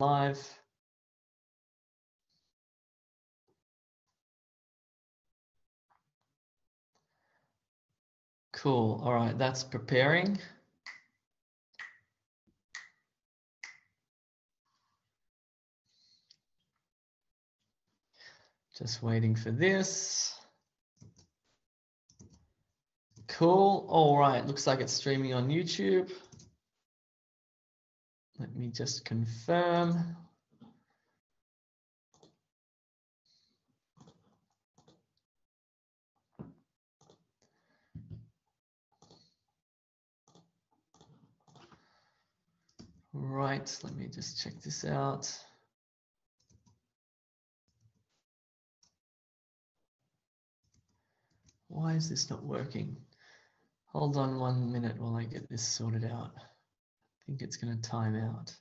live. Cool. All right, that's preparing. Just waiting for this. Cool. All right, looks like it's streaming on YouTube. Let me just confirm. Right, let me just check this out. Why is this not working? Hold on 1 minute while I get this sorted out. I think it's going to time out.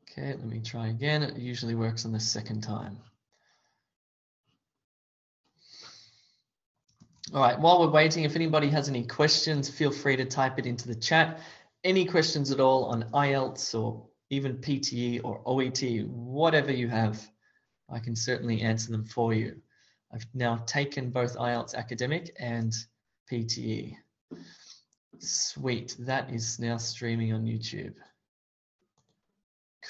Okay, let me try again. It usually works on the second time. All right, while we're waiting, if anybody has any questions, feel free to type it into the chat. Any questions at all on IELTS or even PTE or OET, whatever you have, I can certainly answer them for you. I've now taken both IELTS Academic and PTE. Sweet, that is now streaming on YouTube.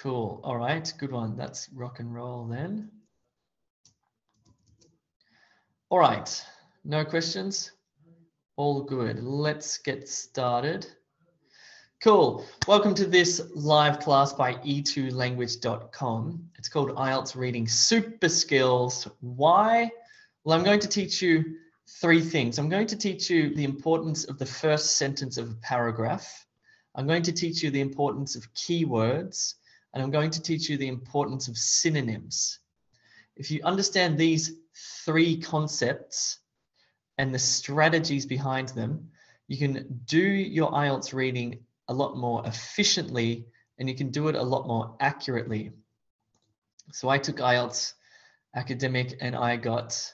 Cool, all right, good one. That's rock and roll then. All right, no questions? All good, let's get started. Cool, welcome to this live class by e2language.com. It's called IELTS Reading Super Skills. Why? Well, I'm going to teach you 3 things. I'm going to teach you the importance of the first sentence of a paragraph. I'm going to teach you the importance of keywords, and I'm going to teach you the importance of synonyms. If you understand these 3 concepts and the strategies behind them, you can do your IELTS reading a lot more efficiently, and you can do it a lot more accurately. So I took IELTS Academic and I got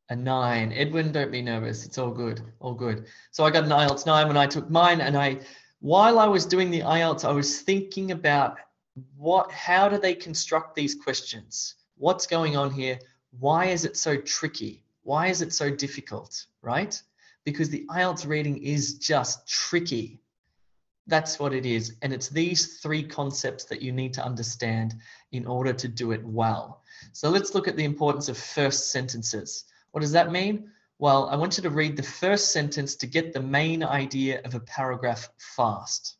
a 9. Edwin, don't be nervous. It's all good, all good. So I got an IELTS 9 when I took mine, and while I was doing the IELTS, I was thinking about how do they construct these questions? What's going on here? Why is it so tricky? Why is it so difficult, right? Because the IELTS reading is just tricky. That's what it is. And it's these 3 concepts that you need to understand in order to do it well. So let's look at the importance of first sentences. What does that mean? Well, I want you to read the first sentence to get the main idea of a paragraph fast.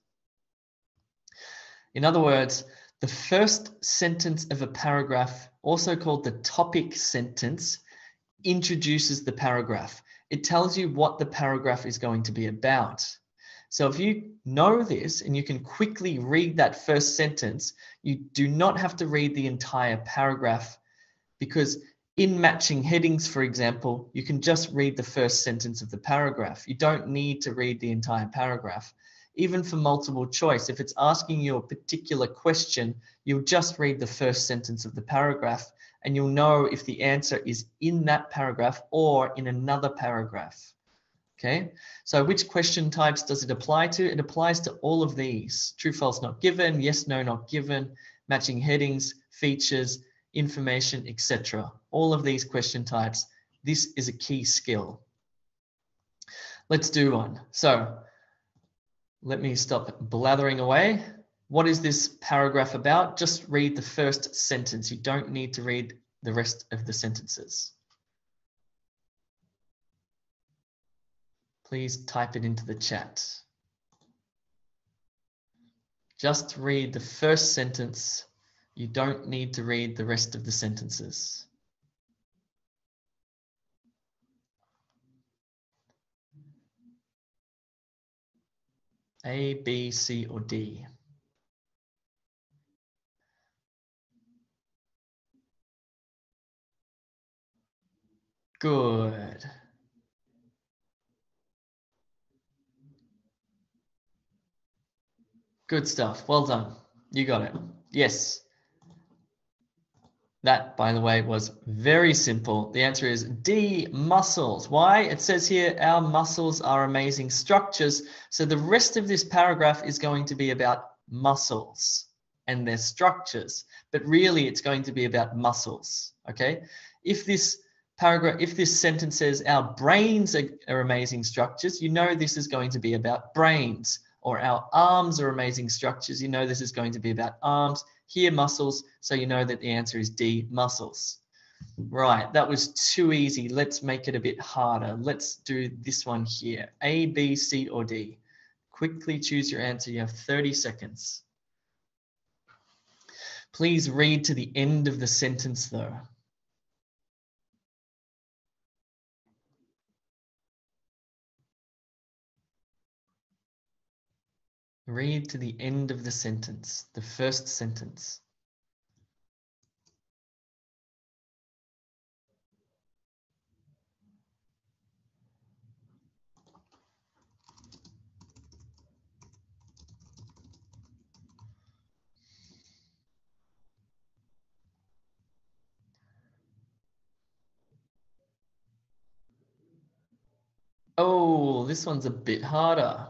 In other words, the first sentence of a paragraph, also called the topic sentence, introduces the paragraph. It tells you what the paragraph is going to be about. So if you know this and you can quickly read that first sentence, you do not have to read the entire paragraph, because in matching headings, for example, you can just read the first sentence of the paragraph. You don't need to read the entire paragraph. Even for multiple choice, if it's asking you a particular question, you'll just read the first sentence of the paragraph and you'll know if the answer is in that paragraph or in another paragraph. Okay, so which question types does it apply to? It applies to all of these: true, false, not given, yes, no, not given, matching headings, features, information, etc. All of these question types. This is a key skill. Let's do one. So let me stop blathering away. What is this paragraph about? Just read the first sentence. You don't need to read the rest of the sentences. Please type it into the chat. Just read the first sentence. You don't need to read the rest of the sentences. A, B, C, or D? Good. Good stuff. Well done. You got it. Yes. That, by the way, was very simple. The answer is D, muscles. Why? It says here, our muscles are amazing structures. So the rest of this paragraph is going to be about muscles and their structures. But really, it's going to be about muscles, okay? If this sentence says our brains are amazing structures, you know this is going to be about brains. Or our arms are amazing structures, you know this is going to be about arms. Here, muscles, so you know that the answer is D, muscles. Right, that was too easy. Let's make it a bit harder. Let's do this one here. A, B, C, or D. Quickly choose your answer. You have 30 seconds. Please read to the end of the sentence, though. Read to the end of the sentence, the first sentence. Oh, this one's a bit harder.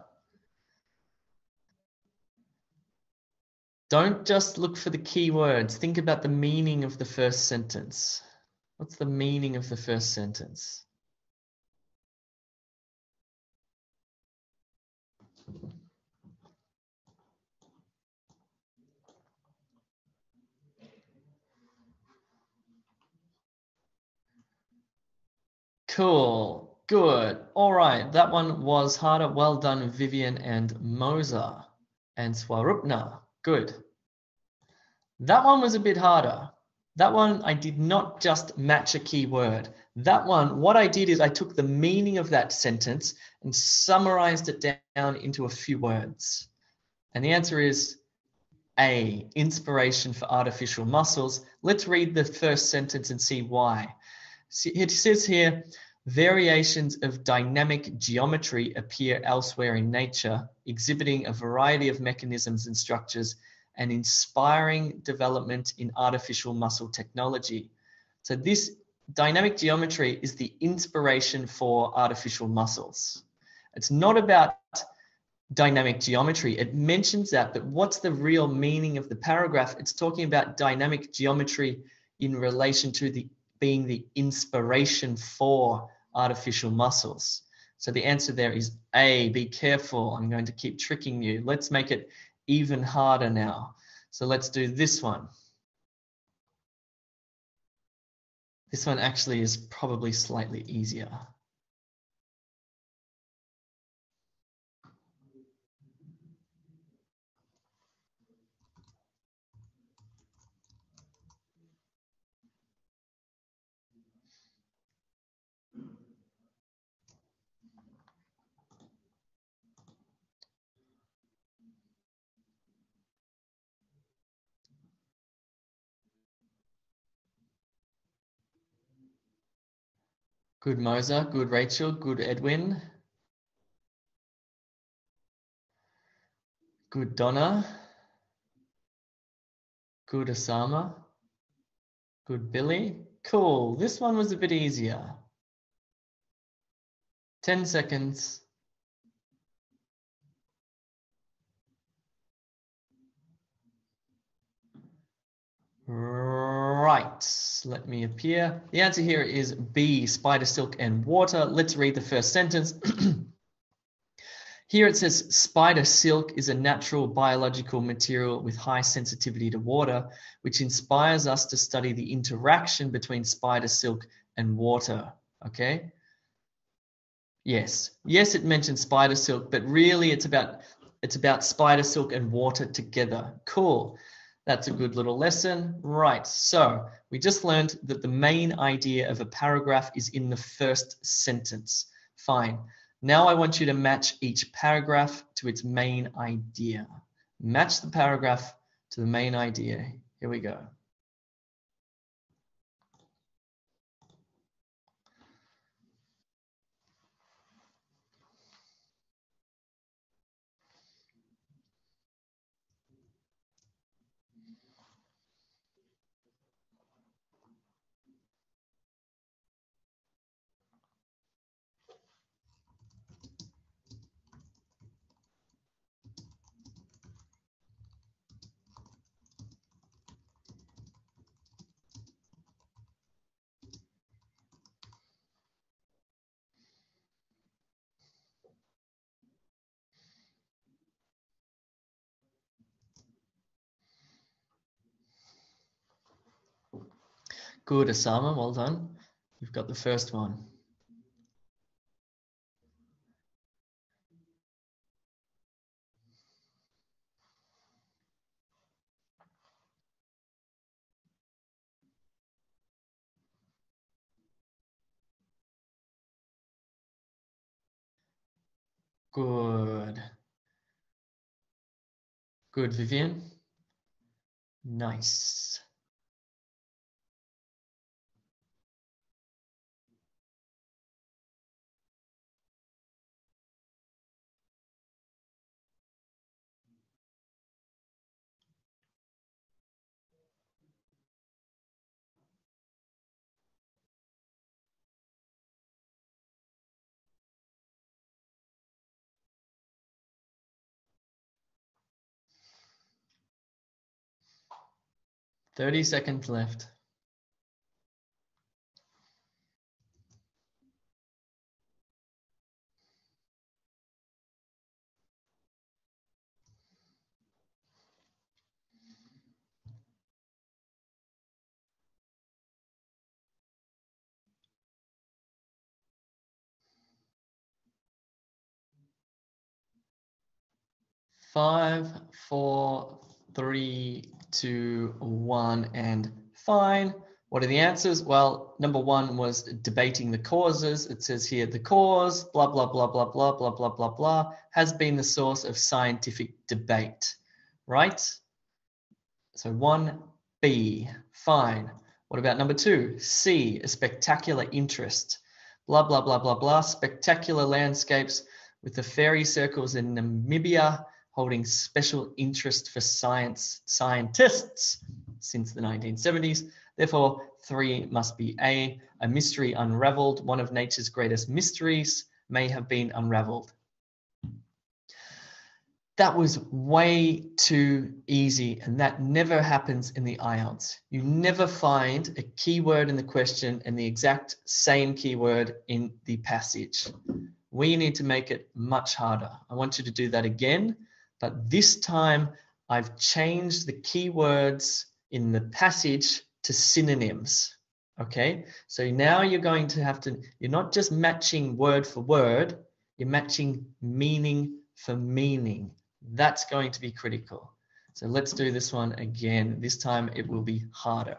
Don't just look for the key words. Think about the meaning of the first sentence. What's the meaning of the first sentence? Cool. Good. All right. That one was harder. Well done, Vivian and Moza and Swarupna. Good. That one was a bit harder. That one, I did not just match a key word. That one, what I did is I took the meaning of that sentence and summarized it down into a few words. And the answer is A, inspiration for artificial muscles. Let's read the first sentence and see why. It says here, variations of dynamic geometry appear elsewhere in nature, exhibiting a variety of mechanisms and structures and inspiring development in artificial muscle technology. So this dynamic geometry is the inspiration for artificial muscles. It's not about dynamic geometry. It mentions that, but what's the real meaning of the paragraph? It's talking about dynamic geometry in relation to being the inspiration for artificial muscles. So the answer there is A, be careful. I'm going to keep tricking you. Let's make it even harder now. So let's do this one. This one actually is probably slightly easier. Good Moza, good Rachel, good Edwin. Good Donna. Good Osama. Good Billy. Cool. This one was a bit easier. 10 seconds. Right. Let me appear. The answer here is B, spider silk and water. Let's read the first sentence. Here it says, spider silk is a natural biological material with high sensitivity to water, which inspires us to study the interaction between spider silk and water. Okay? Yes. Yes, it mentions spider silk, but really it's about spider silk and water together. Cool. That's a good little lesson. Right. So we just learned that the main idea of a paragraph is in the first sentence. Fine. Now I want you to match each paragraph to its main idea. Match the paragraph to the main idea. Here we go. Good, Osama, well done. You've got the first one. Good. Good, Vivian. Nice. Thirty seconds left. Five, four, three, two, one, and fine. What are the answers? Well, number one was debating the causes. It says here the cause, blah, blah, blah, blah, blah, blah, blah, blah, blah, has been the source of scientific debate, right? So 1B, fine. What about number two? C, a spectacular interest. Blah, blah, blah, blah, blah. Spectacular landscapes with the fairy circles in Namibia holding special interest for scientists since the 1970s. Therefore, 3 must be A mystery unraveled. One of nature's greatest mysteries may have been unraveled. That was way too easy, and that never happens in the IELTS. You never find a keyword in the question and the exact same keyword in the passage. We need to make it much harder. I want you to do that again, but this time I've changed the keywords in the passage to synonyms. Okay, so now you're going to have to, you're not just matching word for word, you're matching meaning for meaning. That's going to be critical. So let's do this one again. This time it will be harder.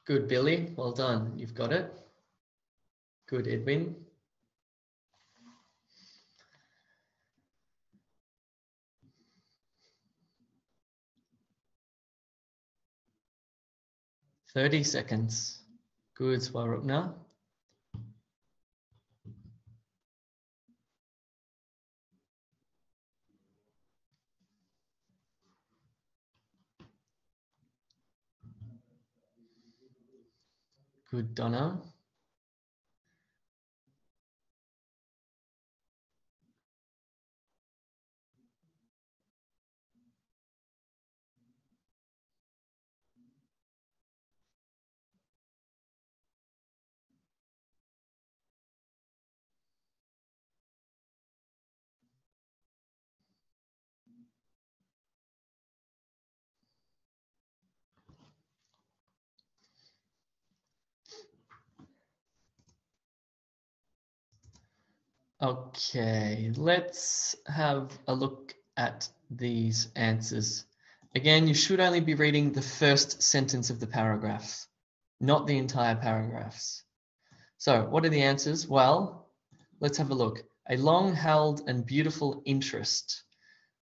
Good, Billy. Well done. You've got it. Good, Edwin. Thirty seconds. Good, Swarupna. Good, Donna. Okay, let's have a look at these answers. Again, you should only be reading the first sentence of the paragraphs, not the entire paragraphs. So what are the answers? Well, let's have a look. A long-held and beautiful interest.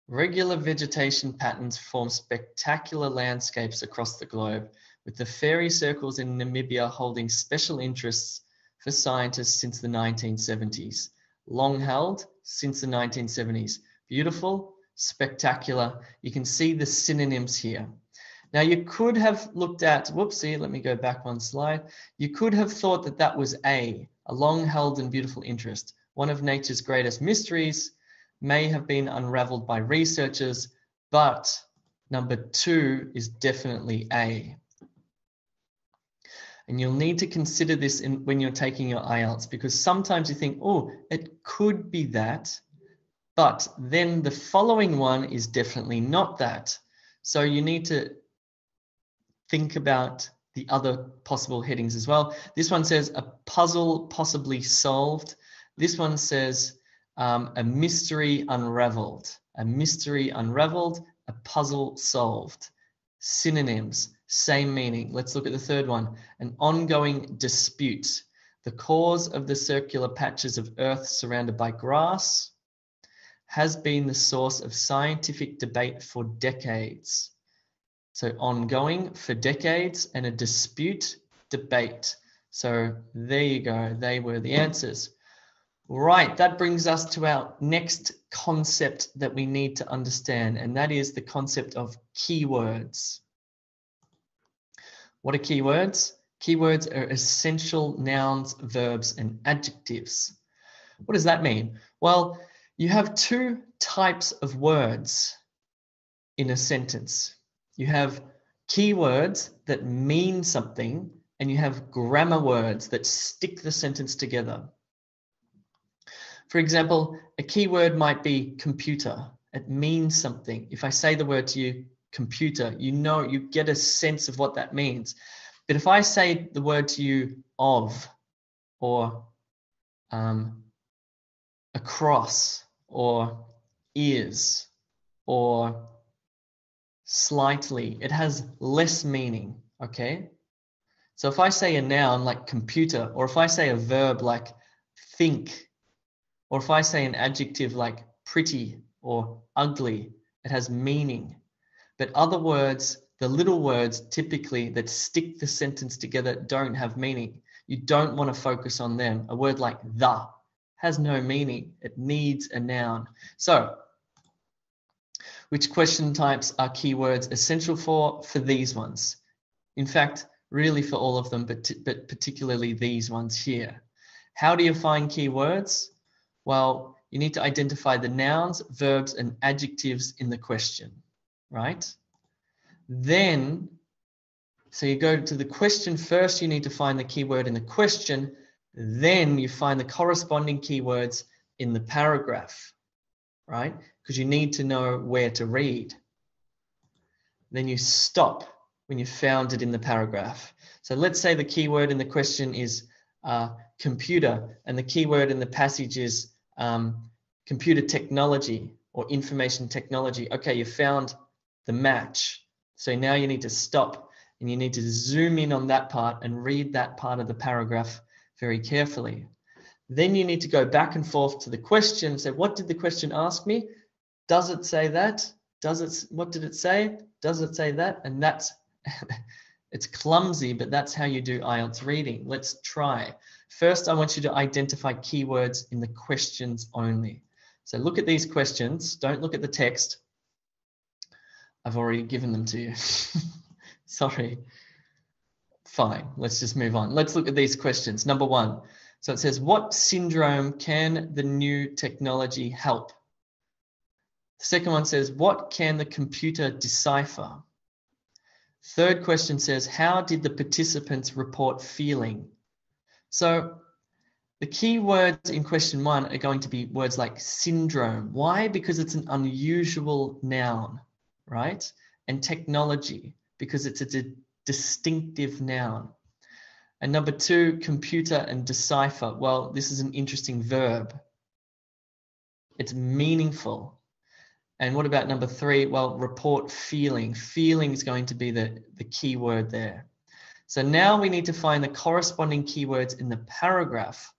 Regular vegetation patterns form spectacular landscapes across the globe, with the fairy circles in Namibia holding special interests for scientists since the 1970s. Long held since the 1970s. Beautiful, spectacular. You can see the synonyms here. Now you could have looked at, whoopsie, let me go back one slide. You could have thought that that was a long held and beautiful interest. One of nature's greatest mysteries may have been unraveled by researchers, but number 2 is definitely A. And you'll need to consider this when you're taking your IELTS, because sometimes you think, oh, it could be that, but then the following one is definitely not that. So you need to think about the other possible headings as well. This one says a puzzle possibly solved. This one says a mystery unraveled. A mystery unraveled, a puzzle solved. Synonyms, same meaning. Let's look at the third one. An ongoing dispute. The cause of the circular patches of earth surrounded by grass has been the source of scientific debate for decades. So ongoing for decades, and a dispute, debate. So there you go. They were the answers. Right, that brings us to our next concept that we need to understand, and that is the concept of keywords. What are keywords? Keywords are essential nouns, verbs, and adjectives. What does that mean? Well, you have 2 types of words in a sentence. You have keywords that mean something, and you have grammar words that stick the sentence together. For example, a keyword might be computer. It means something. If I say the word to you, computer, you know, you get a sense of what that means. But if I say the word to you of, or across, or is, or slightly, it has less meaning, okay? So if I say a noun like computer, or if I say a verb like think, or if I say an adjective like pretty or ugly, it has meaning. But other words, the little words typically that stick the sentence together, don't have meaning. You don't want to focus on them. A word like the has no meaning. It needs a noun. So, which question types are keywords essential for? For these ones. In fact, really for all of them, but particularly these ones here. How do you find keywords? Well, you need to identify the nouns, verbs, and adjectives in the question, right? Then, so you go to the question first, you need to find the keyword in the question, then you find the corresponding keywords in the paragraph, right? Because you need to know where to read. Then you stop when you found it in the paragraph. So let's say the keyword in the question is computer, and the keyword in the passage is computer technology or information technology. Okay, you found the match. So now you need to stop and you need to zoom in on that part and read that part of the paragraph very carefully. Then you need to go back and forth to the question and say, what did the question ask me? Does it say that? What did it say? Does it say that? And that's, it's clumsy, but that's how you do IELTS reading. Let's try. First, I want you to identify keywords in the questions only. So look at these questions. Don't look at the text. I've already given them to you. Sorry. Fine, let's just move on. Let's look at these questions. Number 1. So it says, what syndrome can the new technology help? The second one says, what can the computer decipher? Third question says, how did the participants report feeling? So the key words in question 1 are going to be words like syndrome. Why? Because it's an unusual noun, right? And technology, because it's a distinctive noun. And number 2, computer and decipher. Well, this is an interesting verb. It's meaningful. And what about number 3? Well, report feeling. Feeling is going to be the key word there. So now we need to find the corresponding keywords in the paragraph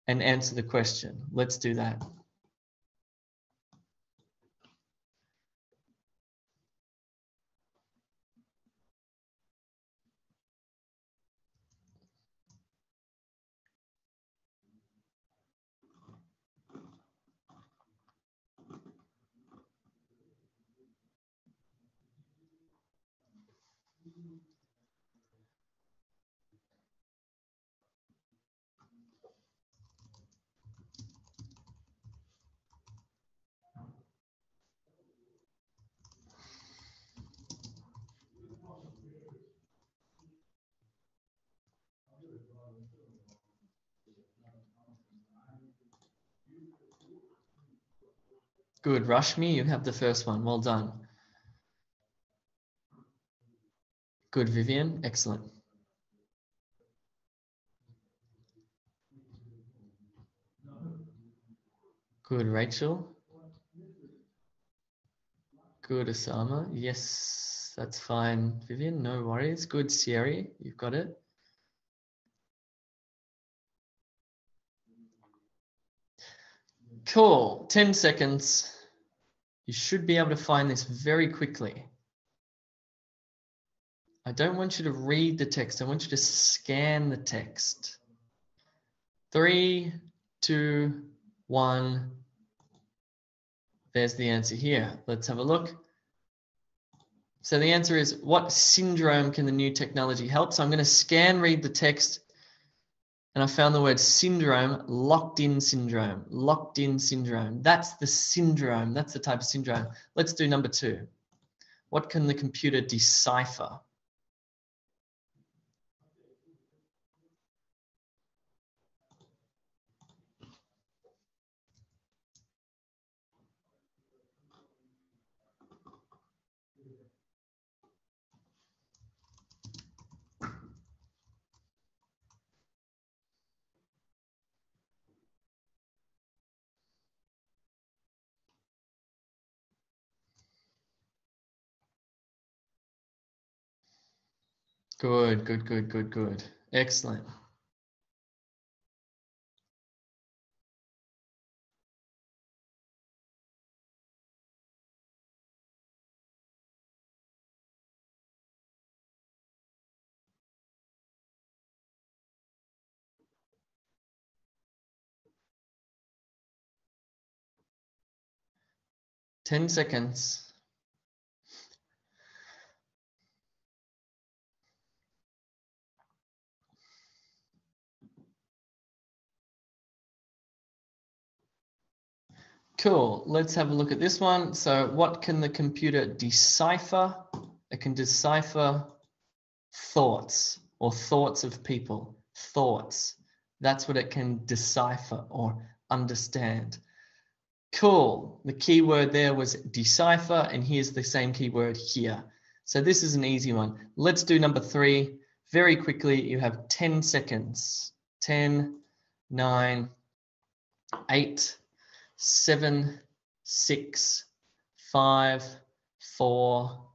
and answer the question. Let's do that. Good, Rashmi, you have the first one. Well done. Good, Vivian. Excellent. Good, Rachel. Good, Osama. Yes, that's fine, Vivian. No worries. Good, Sierra. You've got it. Cool. 10 seconds. You should be able to find this very quickly. I don't want you to read the text. I want you to scan the text. 3, 2, 1. There's the answer here. Let's have a look. So the answer is, what syndrome can the new technology help? So I'm going to scan read the text, and I found the word syndrome, locked-in syndrome, locked-in syndrome. That's the syndrome. That's the type of syndrome. Let's do number 2. What can the computer decipher? Good, good, good, good, good. Excellent. Ten seconds. Cool. Let's have a look at this one. So what can the computer decipher? It can decipher thoughts or thoughts of people. Thoughts. That's what it can decipher or understand. Cool. The key word there was decipher, and here's the same keyword here. So this is an easy one. Let's do number 3. Very quickly, you have 10 seconds. 10, 9, 8, 7, 6, 5, 4,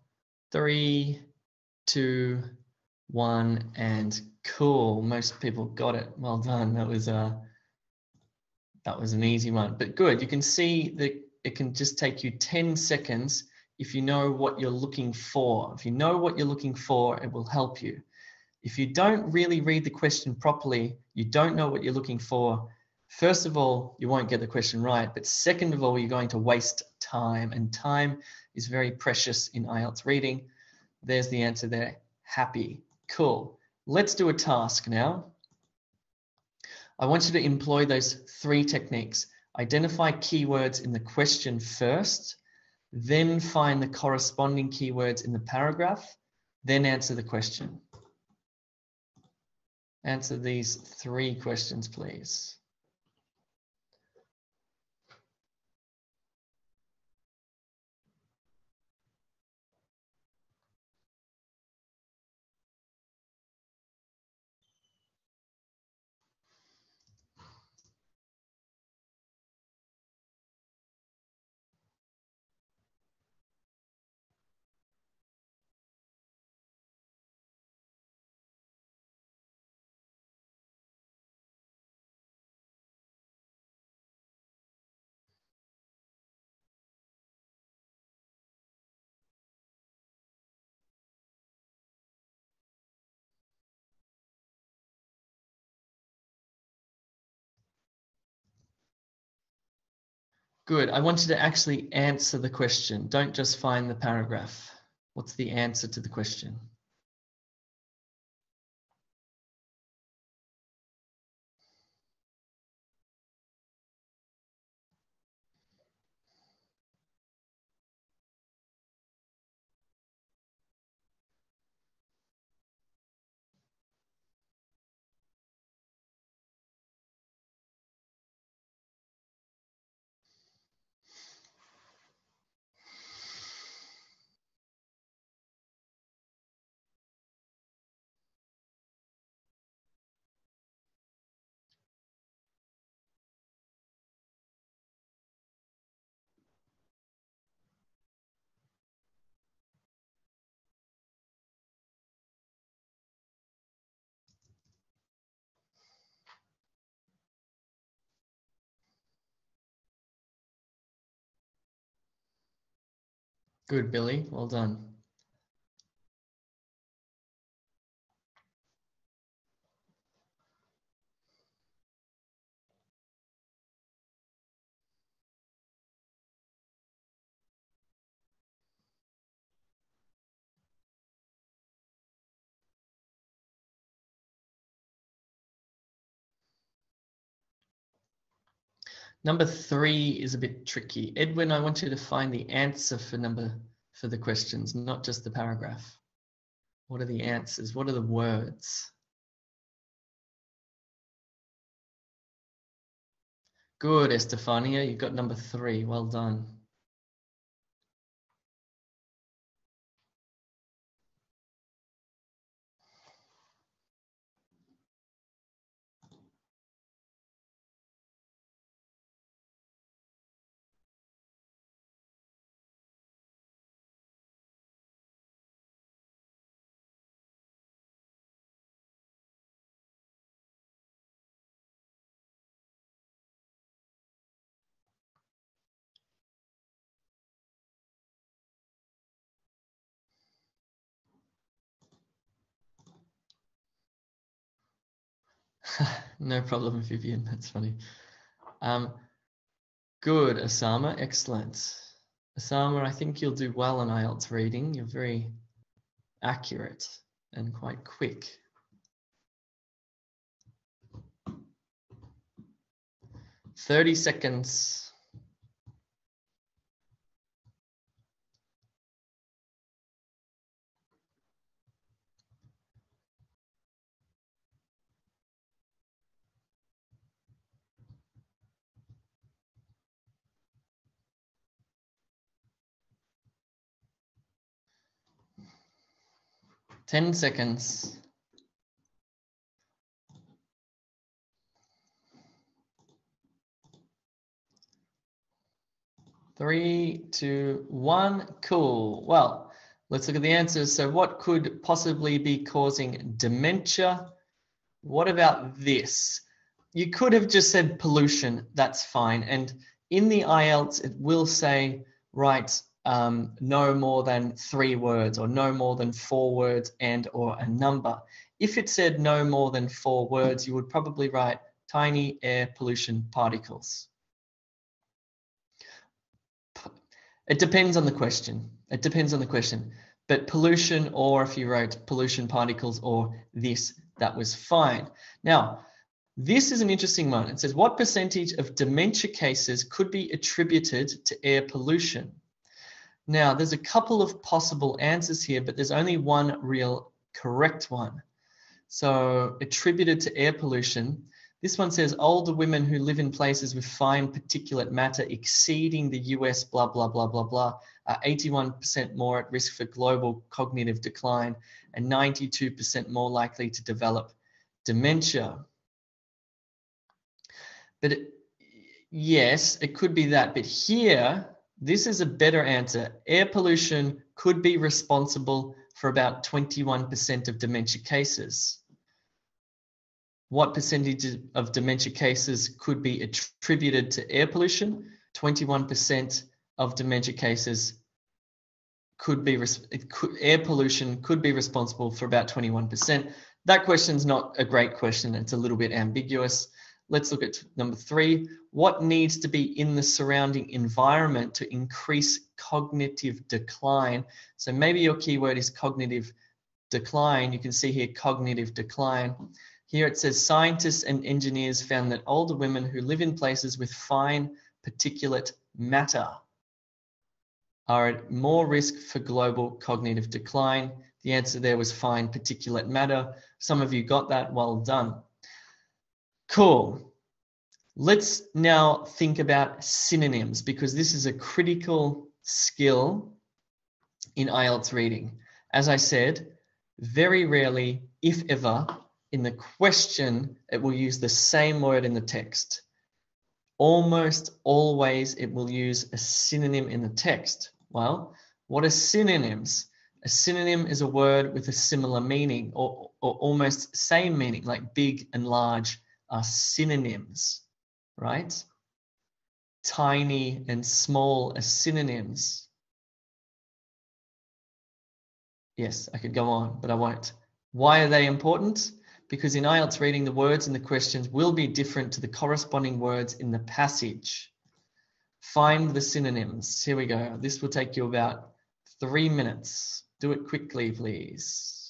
3, 2, 1, and cool. Most people got it. Well done. That was an easy one, but good. You can see that it can just take you 10 seconds if you know what you're looking for. If you know what you're looking for, it will help you. If you don't really read the question properly, you don't know what you're looking for, first of all, you won't get the question right, but second of all, you're going to waste time, and time is very precious in IELTS reading. There's the answer there. Happy. Cool. Let's do a task now. I want you to employ those 3 techniques. Identify keywords in the question first, then find the corresponding keywords in the paragraph, then answer the question. Answer these 3 questions, please. Good. I want you to actually answer the question. Don't just find the paragraph. What's the answer to the question? Good, Billy. Well done. Number 3 is a bit tricky. Edwin, I want you to find the answer for the questions, not just the paragraph. What are the answers? What are the words? Good, Estefania. You got number 3. Well done. No problem, Vivian. That's funny. Good, Osama. Excellent. Osama, I think you'll do well on IELTS reading. You're very accurate and quite quick. 30 seconds. Ten seconds. 3, 2, 1. Cool. Well, let's look at the answers. So what could possibly be causing dementia? What about this? You could have just said pollution. That's fine. And in the IELTS, it will say, write no more than 3 words or no more than 4 words and or a number. If it said no more than 4 words, you would probably write tiny air pollution particles. It depends on the question. It depends on the question. But pollution, or if you wrote pollution particles or this, that was fine. Now, this is an interesting one. It says, what percentage of dementia cases could be attributed to air pollution? Now, there's a couple of possible answers here, but there's only one real correct one. So, attributed to air pollution. This one says older women who live in places with fine particulate matter exceeding the US blah, blah, blah, blah, blah, are 81% more at risk for global cognitive decline and 92% more likely to develop dementia. But yes, it could be that. But here, this is a better answer. Air pollution could be responsible for about 21% of dementia cases. What percentage of dementia cases could be attributed to air pollution? 21% of dementia cases could be, air pollution could be responsible for about 21%. That question's not a great question. It's a little bit ambiguous. Let's look at number 3. What needs to be in the surrounding environment to increase cognitive decline? So maybe your keyword is cognitive decline. You can see here cognitive decline. Here it says scientists and engineers found that older women who live in places with fine particulate matter are at more risk for global cognitive decline. The answer there was fine particulate matter. Some of you got that. Well done. Cool. Let's now think about synonyms, because this is a critical skill in IELTS reading. As I said, very rarely, if ever, in the question, it will use the same word in the text. Almost always it will use a synonym in the text. Well, what are synonyms? A synonym is a word with a similar meaning or almost same meaning, like big and large are synonyms, right? Tiny and small are synonyms. Yes, I could go on, but I won't. Why are they important? Because in IELTS reading, the words in the questions will be different to the corresponding words in the passage. Find the synonyms. Here we go. This will take you about 3 minutes. Do it quickly, please.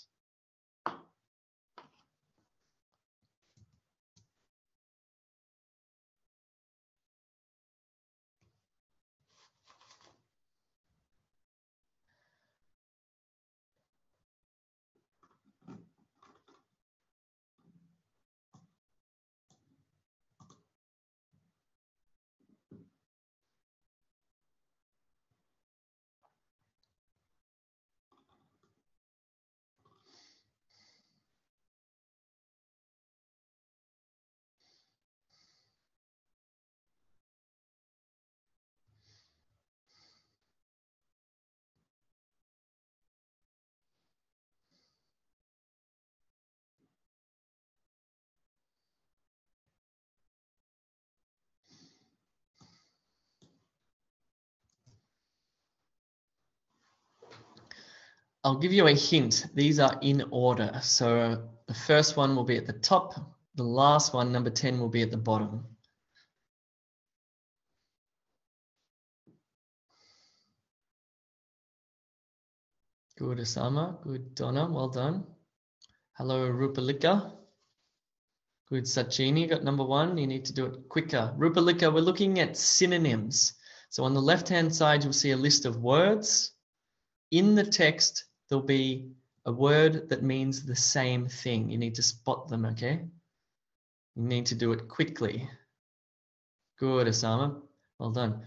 I'll give you a hint. These are in order. So the first one will be at the top. The last one, number 10, will be at the bottom. Good, Osama. Good, Donna. Well done. Hello, Rupalika. Good, Sachini. Got number 1. You need to do it quicker. Rupalika, we're looking at synonyms. So on the left-hand side, you'll see a list of words. In the text, there'll be a word that means the same thing. You need to spot them, okay? You need to do it quickly. Good, Osama. Well done.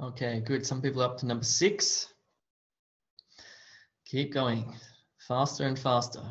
Okay, good. Some people are up to number 6. Keep going. Faster and faster.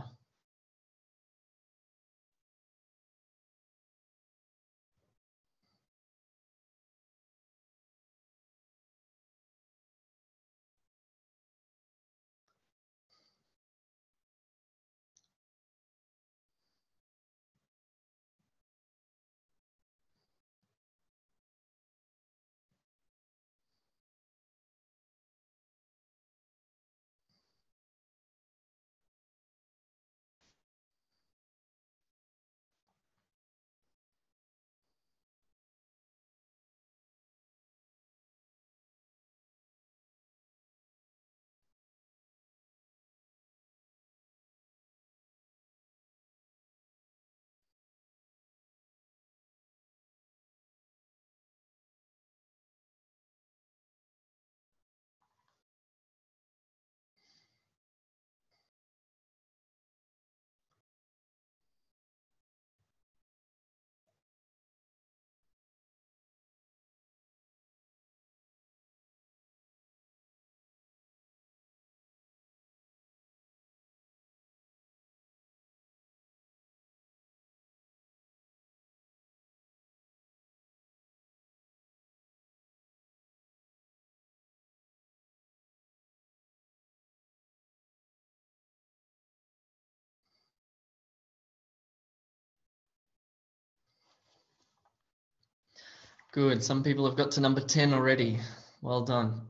Good. Some people have got to number 10 already. Well done.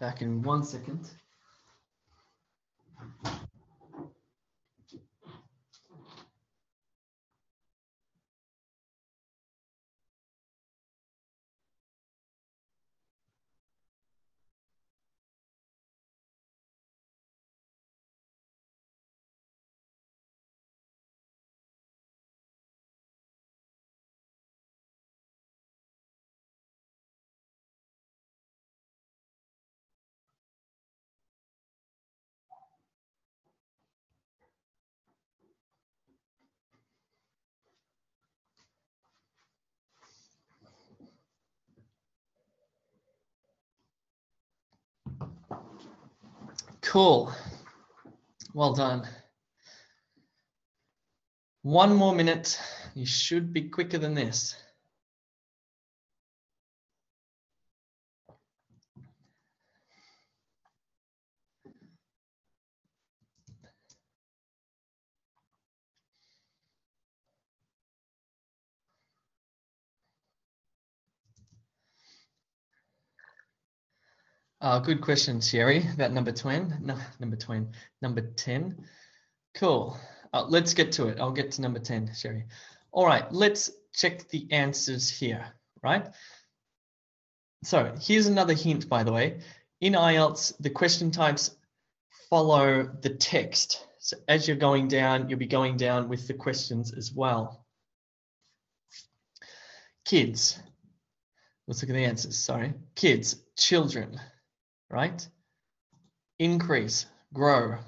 Back in 1 second. Cool. Well done. 1 more minute. You should be quicker than this. Good question, Sherry, about number 10. No, number 10. Cool. Let's get to it. I'll get to number 10, Sherry. All right, let's check the answers here, right? So here's another hint, by the way. In IELTS, the question types follow the text. So as you're going down, you'll be going down with the questions as well. Kids. Let's look at the answers, sorry. Kids, children, right? Increase, grow.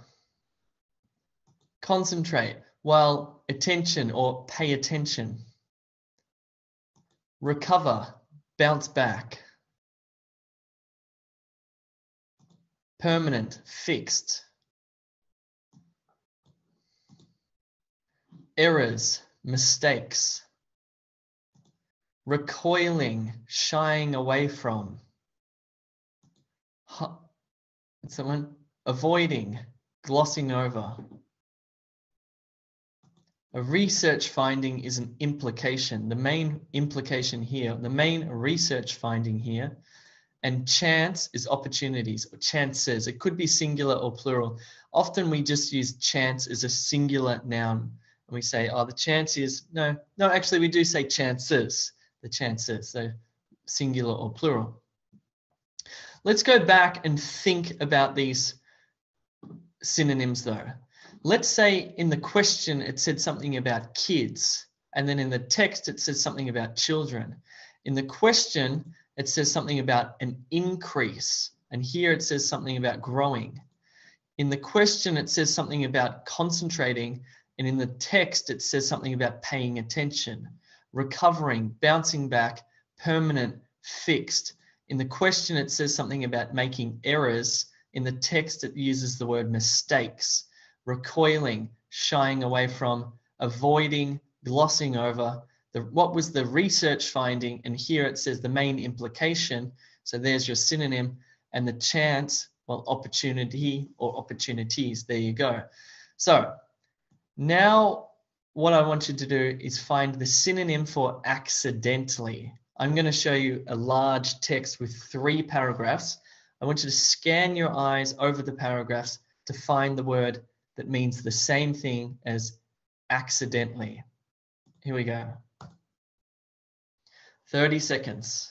Concentrate, well, attention or pay attention. Recover, bounce back. Permanent, fixed. Errors, mistakes. Recoiling, shying away from. What's that one? Avoiding, glossing over. A research finding is an implication. The main implication here, the main research finding here, and chance is opportunities or chances. It could be singular or plural. Often we just use chance as a singular noun. And we say, oh, the chance is, no, actually we do say chances, the chances, so singular or plural. Let's go back and think about these synonyms though. Let's say in the question it said something about kids, and then in the text it says something about children. In the question it says something about an increase, and here it says something about growing. In the question it says something about concentrating, and in the text it says something about paying attention, recovering, bouncing back, permanent, fixed. In the question it says something about making errors. In the text it uses the word mistakes. Recoiling, shying away from, avoiding, glossing over. What was the research finding? And here it says the main implication. So there's your synonym. And the chance, well, opportunity or opportunities. There you go. So now what I want you to do is find the synonym for accidentally. I'm going to show you a large text with 3 paragraphs. I want you to scan your eyes over the paragraphs to find the word that means the same thing as accidentally. Here we go. 30 seconds.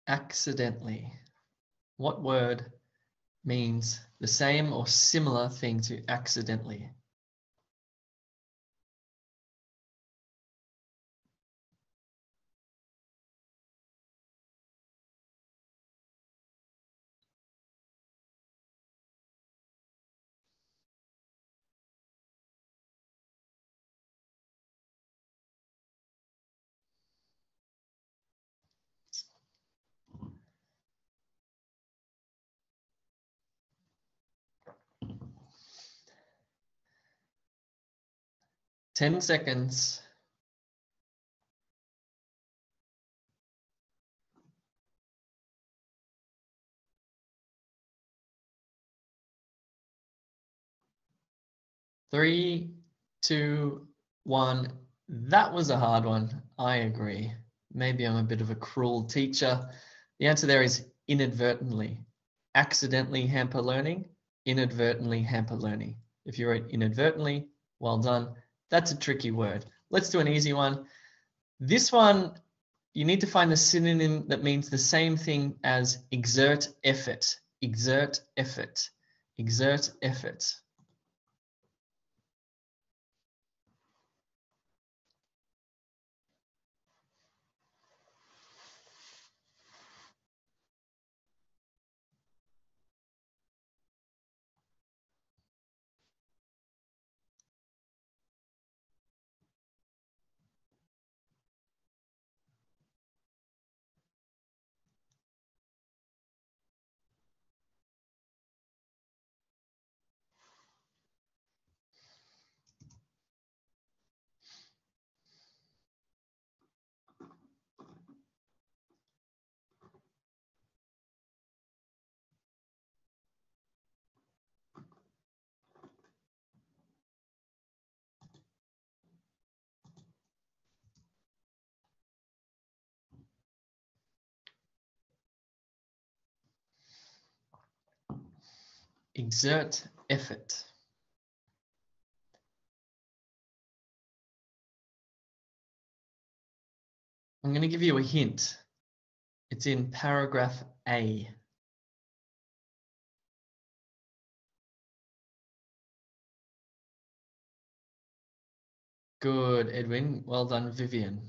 Accidentally. What word means the same or similar thing to accidentally? 10 seconds. Three, two, one. That was a hard one. I agree. Maybe I'm a bit of a cruel teacher. The answer there is inadvertently. Accidentally hamper learning, inadvertently hamper learning. If you wrote inadvertently, well done. That's a tricky word. Let's do an easy one. This one, you need to find the synonym that means the same thing as exert effort. Exert effort. Exert effort. Exert effort. I'm going to give you a hint. It's in paragraph A. Good, Edwin. Well done, Vivian.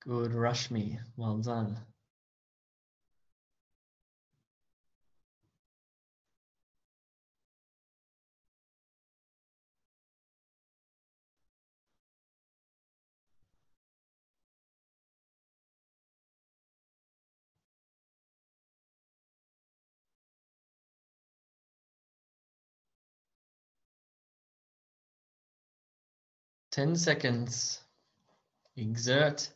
Good, Rashmi. Well done. Ten seconds. Exert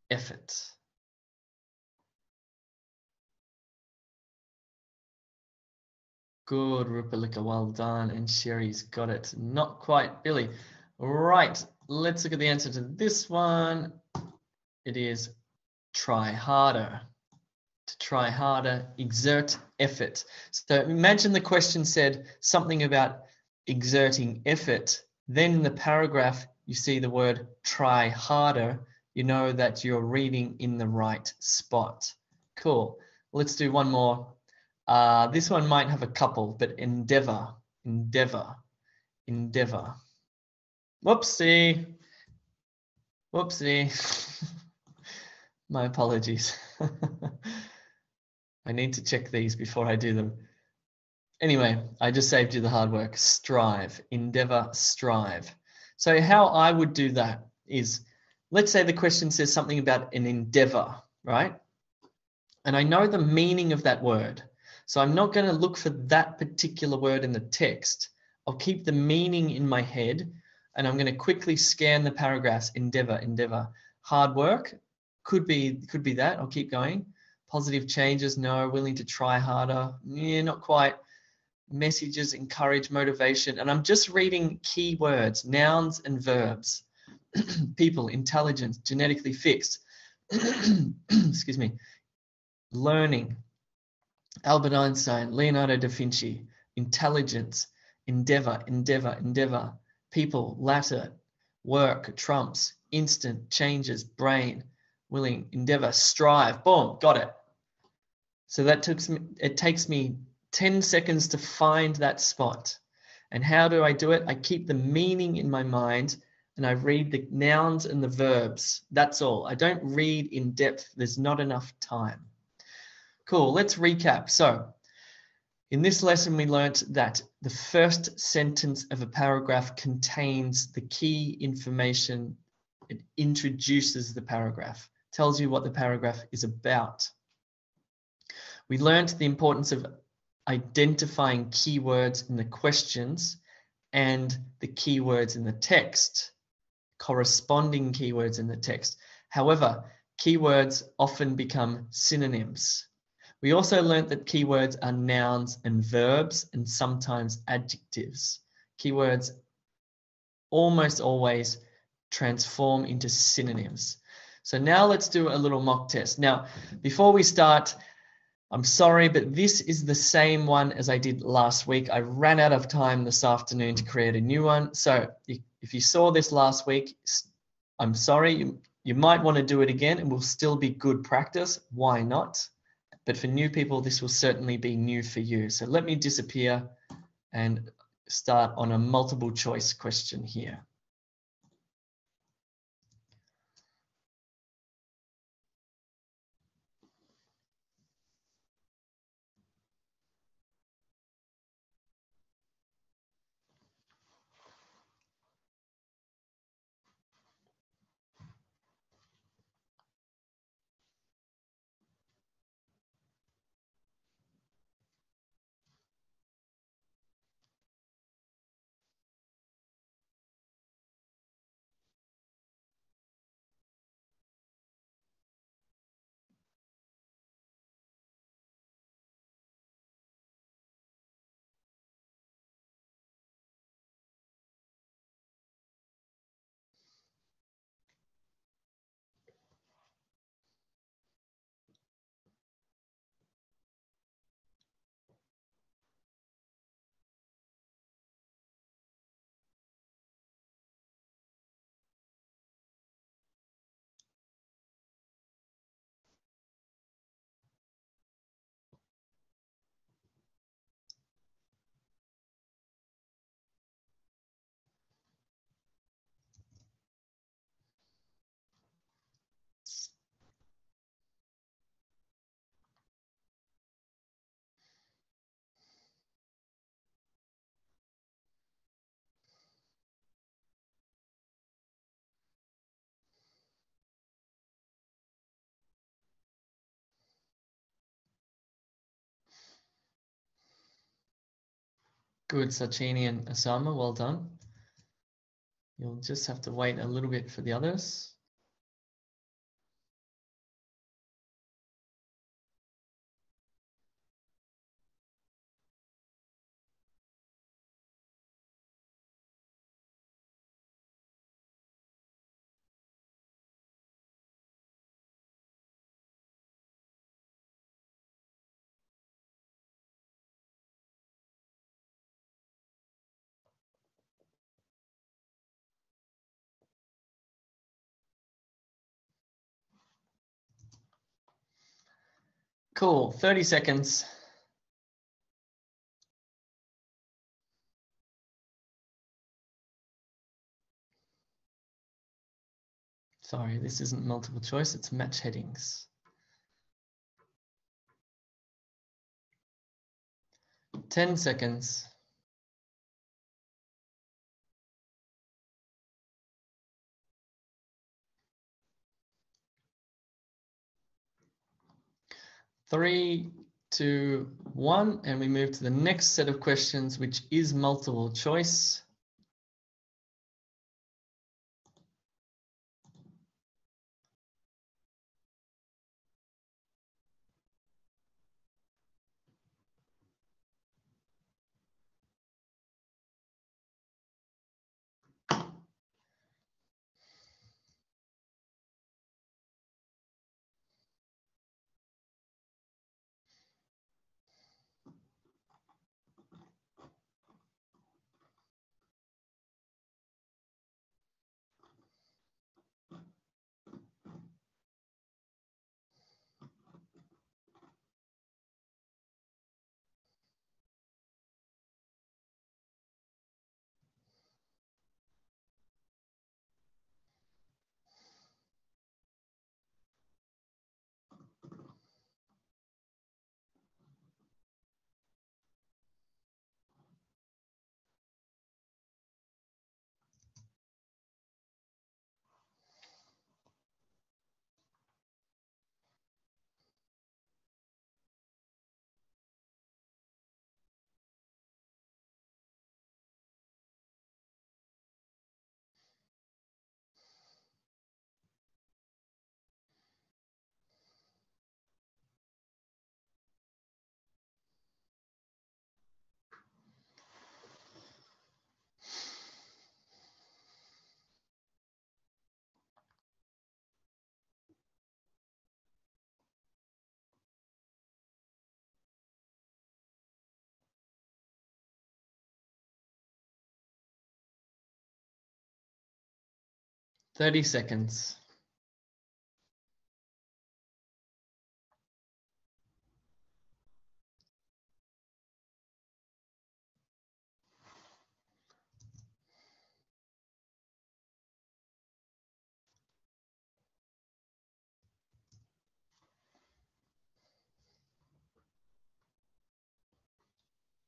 effort. Good, Rupalika. Well done. And Sherry's got it. Not quite, Billy. Right. Let's look at the answer to this one. It is try harder. To try harder, exert effort. So imagine the question said something about exerting effort. Then in the paragraph, you see the word try harder. You know that you're reading in the right spot. Cool. Let's do one more. This one might have a couple, but endeavor, endeavor, endeavor. Whoopsie. Whoopsie. My apologies. I need to check these before I do them. Anyway, I just saved you the hard work. Strive, endeavor, strive. So how I would do that is, let's say the question says something about an endeavor, right? And I know the meaning of that word. So I'm not going to look for that particular word in the text. I'll keep the meaning in my head, and I'm going to quickly scan the paragraphs. Endeavor, endeavor. Hard work, could be that. I'll keep going. Positive changes, no. Willing to try harder, yeah, not quite. Messages, encourage, motivation. And I'm just reading key words, nouns and verbs. People, intelligence, genetically fixed. Excuse me. Learning. Albert Einstein, Leonardo da Vinci. Intelligence, endeavor, endeavor, endeavor. People, latter. Work, trumps. Instant, changes, brain. Willing, endeavor, strive. Boom, got it. So it takes me 10 seconds to find that spot. And how do I do it? I keep the meaning in my mind and I read the nouns and the verbs. That's all. I don't read in depth. There's not enough time. Cool, let's recap. So in this lesson, we learnt that the first sentence of a paragraph contains the key information. It introduces the paragraph, tells you what the paragraph is about. We learnt the importance of identifying keywords in the questions and the keywords in the text, corresponding keywords in the text. However, keywords often become synonyms. We also learnt that keywords are nouns and verbs and sometimes adjectives. Keywords almost always transform into synonyms. So now let's do a little mock test. Now, before we start, I'm sorry, but this is the same one as I did last week. I ran out of time this afternoon to create a new one. So if you saw this last week, I'm sorry. You might want to do it again. It will still be good practice. Why not? But for new people, this will certainly be new for you. So let me disappear and start on a multiple choice question here. Good, Sachini and Osama, well done. You'll just have to wait a little bit for the others. Cool, 30 seconds. Sorry, this isn't multiple choice, it's match headings. 10 seconds. Three, two, one, and we move to the next set of questions, which is multiple choice. 30 seconds.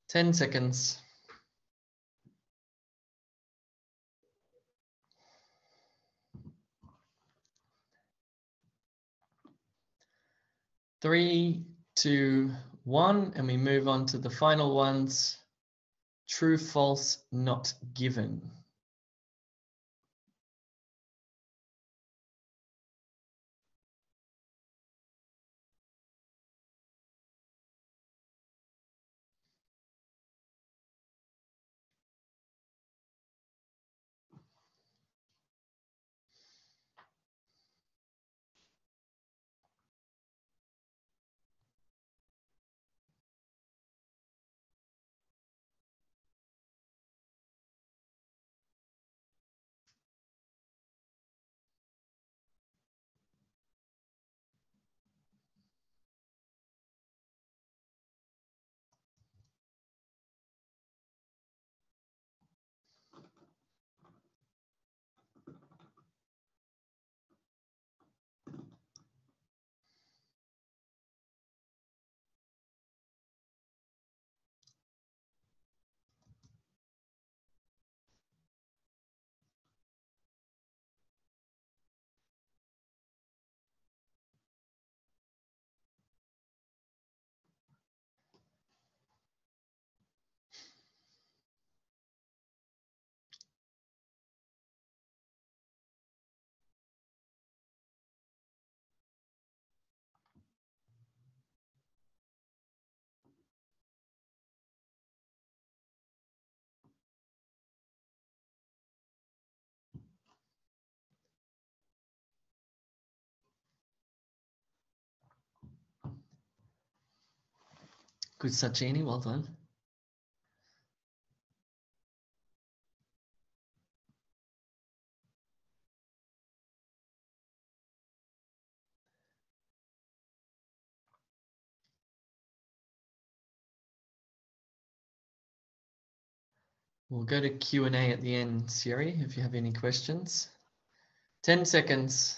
Ten seconds. Three, two, one, and we move on to the final ones. True, false, not given. Good, Sachini, well done. We'll go to Q&A at the end, Siri, if you have any questions. 10 seconds.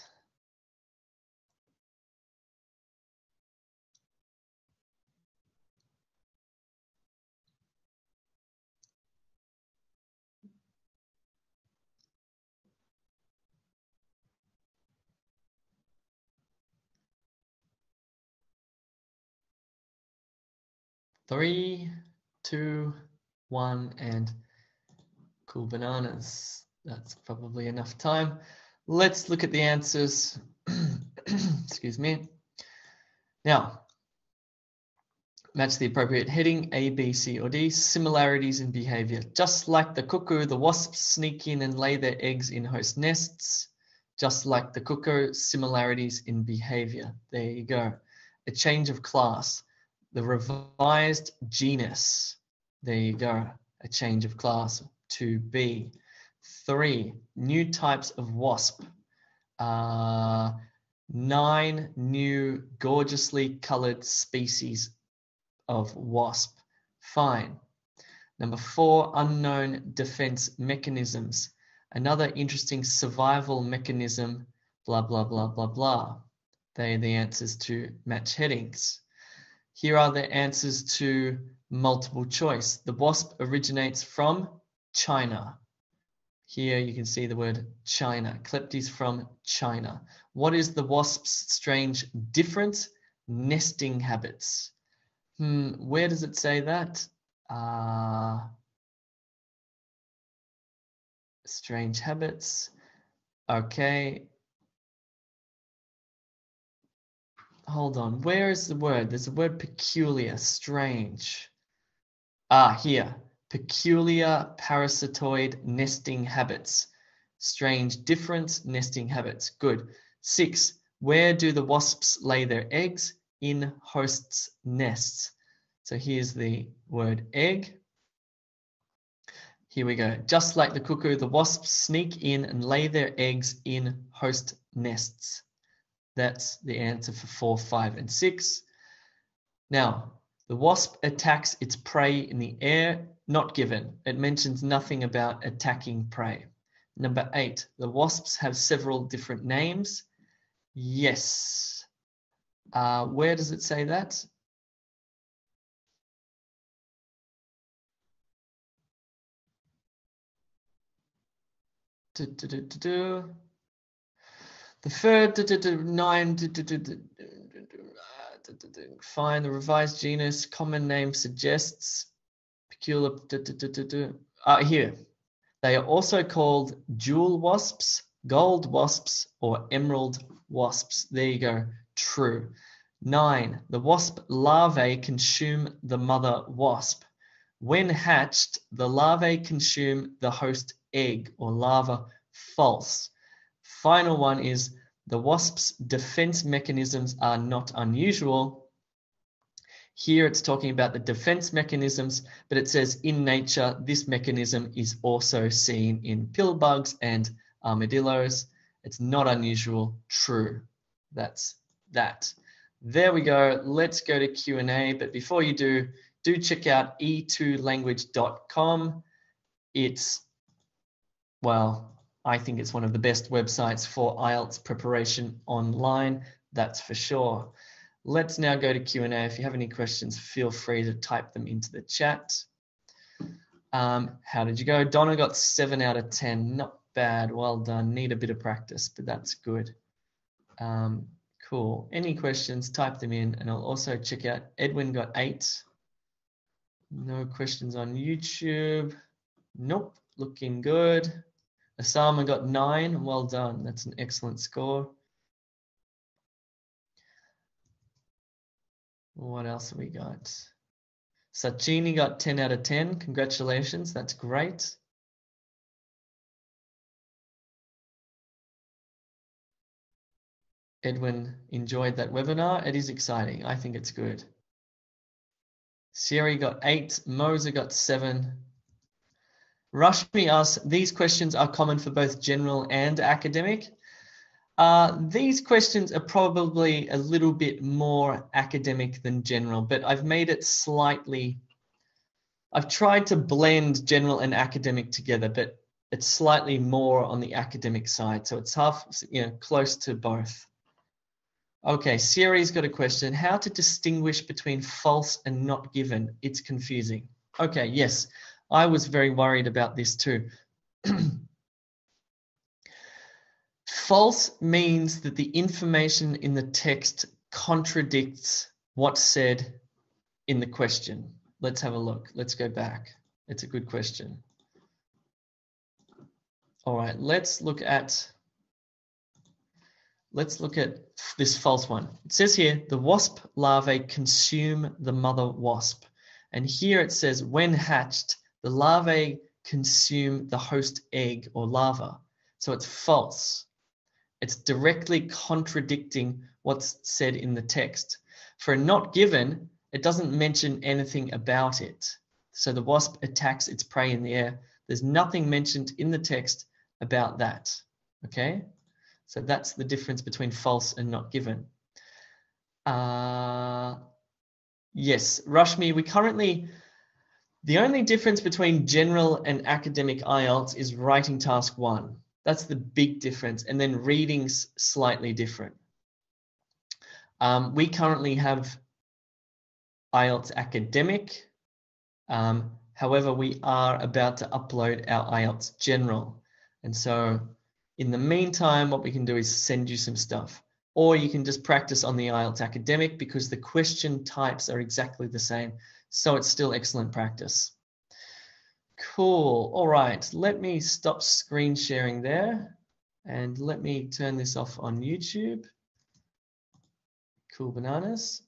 Three, two, one, and cool bananas. That's probably enough time. Let's look at the answers. Excuse me. Now, match the appropriate heading, A, B, C, or D. Similarities in behavior. Just like the cuckoo, the wasps sneak in and lay their eggs in host nests. Just like the cuckoo, similarities in behavior. There you go. A change of class. The revised genus. There you go. A change of class. 2B. 3. New types of wasp. 9 new gorgeously colored species of wasp. Fine. Number 4, unknown defense mechanisms. Another interesting survival mechanism, blah, blah, blah, blah, blah. They are the answers to match headings. Here are the answers to multiple choice. The wasp originates from China. Here you can see the word China. Kleptes from China. What is the wasp's strange difference? Nesting habits. Where does it say that? Strange habits. Okay. Hold on. Where is the word? There's a word peculiar, strange. Here. Peculiar parasitoid nesting habits. Strange difference, nesting habits. Good. 6. Where do the wasps lay their eggs? In hosts' nests. So here's the word egg. Here we go. Just like the cuckoo, the wasps sneak in and lay their eggs in host nests. That's the answer for 4, 5, and 6. Now, the wasp attacks its prey in the air, not given. It mentions nothing about attacking prey. Number 8, the wasps have several different names. Yes. Where does it say that? The third 9. Find the revised genus. Common name suggests peculiar. Here. They are also called jewel wasps, gold wasps, or emerald wasps. There you go. True. 9. The wasp larvae consume the mother wasp. When hatched, the larvae consume the host egg or larva. False. Final one is the wasp's defense mechanisms are not unusual. Here it's talking about the defense mechanisms, but it says in nature, this mechanism is also seen in pill bugs and armadillos. It's not unusual. True. That's that. There we go. Let's go to Q&A. But before you do check out e2language.com. It's, well, I think it's one of the best websites for IELTS preparation online. That's for sure. Let's now go to Q&A. If you have any questions, feel free to type them into the chat. How did you go? Donna got 7 out of 10. Not bad. Well done. Need a bit of practice, but that's good. Cool. Any questions, type them in. And I'll also check out Edwin got 8. No questions on YouTube. Nope. Looking good. Osama got 9. Well done. That's an excellent score. What else have we got? Sachini got 10 out of 10. Congratulations. That's great. Edwin enjoyed that webinar. It is exciting. I think it's good. Siri got 8. Moza got 7. Rashmi asks, these questions are common for both general and academic. These questions are probably a little bit more academic than general, but I've made it slightly, I've tried to blend general and academic together, but it's slightly more on the academic side. So it's half, close to both. Okay, Siri's got a question. How to distinguish between false and not given? It's confusing. Okay, yes, I was very worried about this too. False means that the information in the text contradicts what's said in the question. Let's have a look. Let's go back. It's a good question. All right, let's look at this false one. It says here, the wasp larvae consume the mother wasp. And here it says, when hatched, the larvae consume the host egg or larva. So it's false. It's directly contradicting what's said in the text. For not given, it doesn't mention anything about it. So the wasp attacks its prey in the air. There's nothing mentioned in the text about that. Okay? So that's the difference between false and not given. Yes, Rashmi, the only difference between general and academic IELTS is writing task 1. That's the big difference. And then reading's slightly different. We currently have IELTS academic. However, we are about to upload our IELTS general. And so in the meantime, what we can do is send you some stuff. Or you can just practice on the IELTS academic because the question types are exactly the same. So it's still excellent practice. Cool. All right. Let me stop screen sharing there. And let me turn this off on YouTube. Cool bananas.